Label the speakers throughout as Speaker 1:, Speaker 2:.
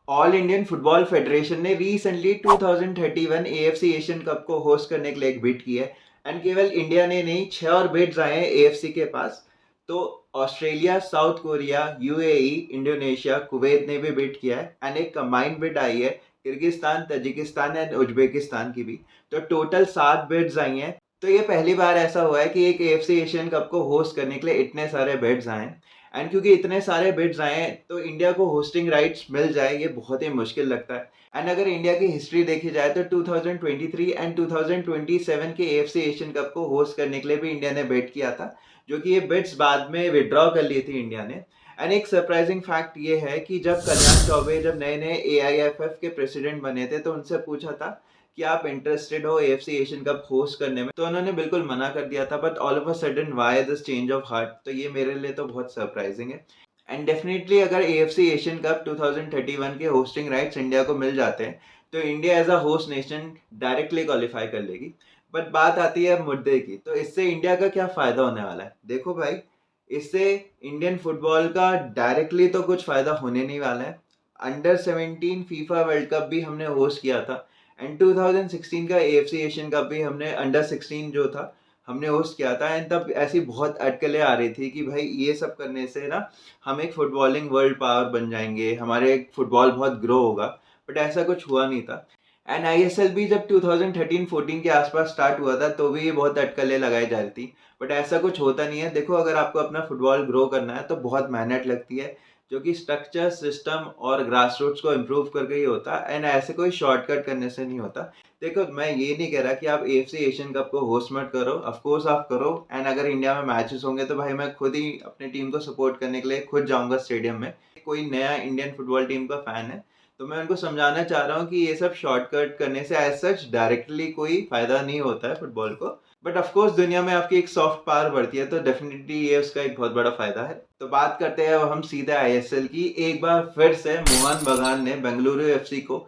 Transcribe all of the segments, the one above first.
Speaker 1: All Indian football federation ने recently 2031 AFC Asian cup को host करने के लिए एक बिड की है। एंड केवल इंडिया ने नहीं, 6 और बिड्स आए हैं एएफसी के पास। तो Australia, south Korea, UAE, Indonesia, Kuwait ने भी बिड किया है। एंड एक कंबाइंड बिड आई है किर्गिस्तान, तजिकिस्तान एंड उज्बेकिस्तान की भी। तो टोटल 7 बिड्स आई हैं। तो ये पहली बार ऐसा हुआ है कि एक एएफसी एशियन कप को होस्ट करने के लिए इतने सारे बिड्स आए हैं। एंड क्योंकि इतने सारे बिड्स आए हैं तो इंडिया को होस्टिंग राइट्स मिल जाए ये बहुत ही मुश्किल लगता है। एंड अगर इंडिया की हिस्ट्री देखी जाए तो 2023 एंड 2027 के एएफसी एशियन कप को होस्ट करने के लिए भी इंडिया ने बिड किया था, जो कि ये बिड्स बाद में विड्रॉ कर ली थी इंडिया ने। एंड एक सरप्राइजिंग फैक्ट ये है कि जब कल्याण चौबे जब नए नए एआईएफएफ के प्रेसिडेंट बने थे तो उनसे पूछा था कि आप इंटरेस्टेड हो एएफसी एशियन कप होस्ट करने में, तो उन्होंने बिल्कुल मना कर दिया था। But all of a sudden why this change of heart, तो ये मेरे लिए तो बहुत सरप्राइजिंग है। एंड डेफिनेटली अगर एएफसी एशियन कप 2031 के होस्टिंग राइट्स इंडिया को मिल जाते हैं तो India as a host nation directly qualify कर लेगी। बट बात आती है मुद्दे की, तो इससे इंडिया का क्या फायदा होने वाला है? देखो भाई, इससे इंडियन फुटबॉल का डायरेक्टली तो कुछ फायदा होने नहीं वाला है। अंडर 17 फीफा वर्ल्ड कप भी हमने होस्ट किया था। एंड 2016 का एएफसी एशियन कप भी हमने अंडर 16 जो था हमने होस्ट किया था। एंड तब ऐसी बहुत अटकलें आ रही थी कि भाई ये सब करने से ना हम एक फुटबॉलिंग वर्ल्ड पावर बन जाएंगे, हमारे फुटबॉल बहुत ग्रो होगा। बट ऐसा कुछ हुआ नहीं था। एंड आईएसएल भी जब 2013-14 के आसपास स्टार्ट हुआ था तो भी ये बहुत अटकलें लगाई जा रही थी। बट ऐसा कुछ होता नहीं है। देखो, अगर आपको अपना फुटबॉल ग्रो करना है तो बहुत मेहनत लगती है, जो कि स्ट्रक्चर, सिस्टम और ग्रास रूट्स को इम्प्रूव करके ही होता है। एंड ऐसे कोई शॉर्टकट करने से नहीं होता। देखो, मैं ये नहीं कह रहा कि आप एएफसी एशियन कप को होस्ट मत करो, ऑफ कोर्स आप करो। एंड अगर इंडिया में मैचेस होंगे तो भाई मैं खुद ही अपनी टीम को सपोर्ट करने के लिए खुद जाऊंगा स्टेडियम में। कोई नया इंडियन फुटबॉल टीम का फैन है तो मैं उनको समझाना चाह रहा हूँ कि ये सब शॉर्टकट करने से एज सच डायरेक्टली कोई फायदा नहीं होता है फुटबॉल को। बट ऑफ कोर्स दुनिया में आपकी एक सॉफ्ट पावर बढ़ती है तो डेफिनेटली ये उसका एक बहुत बड़ा फायदा है। तो बात करते हैं अब हम सीधे आईएसएल की। एक बार फिर से मोहन बगान ने बेंगलुरु एफसी को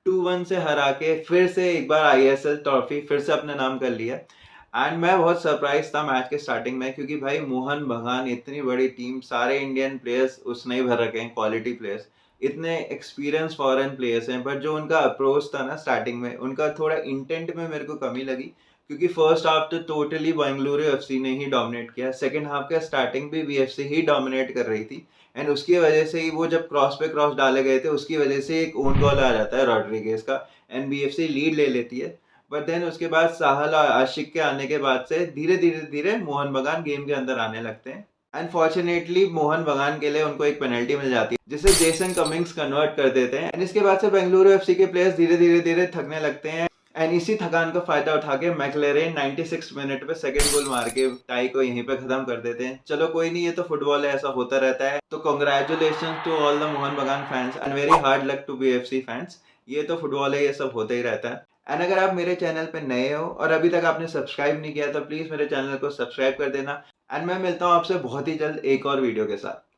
Speaker 1: 2-1 से हरा के फिर से एक बार आईएसएल ट्रॉफी फिर से अपने नाम कर लिया। एंड मैं बहुत सरप्राइज था मैच के स्टार्टिंग में, क्योंकि भाई मोहन बगान इतनी बड़ी टीम, सारे इंडियन प्लेयर्स उसने ही भर रखे हैं, क्वालिटी प्लेयर्स, इतने एक्सपीरियंस फॉरेन प्लेयर्स हैं। बट जो उनका अप्रोच था ना स्टार्टिंग में, उनका थोड़ा इंटेंट में मेरे को कमी लगी। क्योंकि फर्स्ट हाफ तो टोटली बेंगलुरु एफसी ने ही डोमिनेट किया, सेकंड हाफ का स्टार्टिंग भी बीएफसी ही डोमिनेट कर रही थी। एंड उसकी वजह से ही वो जब क्रॉस पे क्रॉस डाले गए थे उसकी वजह से एक ओन गोल आ जाता है रॉड्रिगेज का, एंड बीएफसी लीड ले लेती है। बट देन उसके बाद साहल और आशिक के आने के बाद से धीरे धीरे धीरे मोहन बगान गेम के अंदर आने लगते हैं। अनफॉर्चुनेटली मोहन बगान के लिए उनको एक पेनल्टी मिल जाती है जिसे जेसन कमिंग्स कन्वर्ट कर देते हैं। एंड इसके बाद से बेंगलुरु एफसी के प्लेयर्स धीरे धीरे धीरे थकने लगते हैं। एंड इसी थकान का फायदा उठा के मैकलेरेन 96 मिनट पे सेकंड गोल मार के टाई को यहीं पे खत्म कर देते हैं। चलो कोई नहीं, ये तो फुटबॉल है, ऐसा होता रहता है। तो congratulation to all the Mohun Bagan fans and very hard luck to BFC fans. ये तो फुटबॉल है, ये सब होता ही रहता है। एंड अगर आप मेरे चैनल पे नए हो और अभी तक आपने सब्सक्राइब नहीं किया तो प्लीज मेरे चैनल को सब्सक्राइब कर देना। एंड मैं मिलता हूँ आपसे बहुत ही जल्द एक और वीडियो के साथ।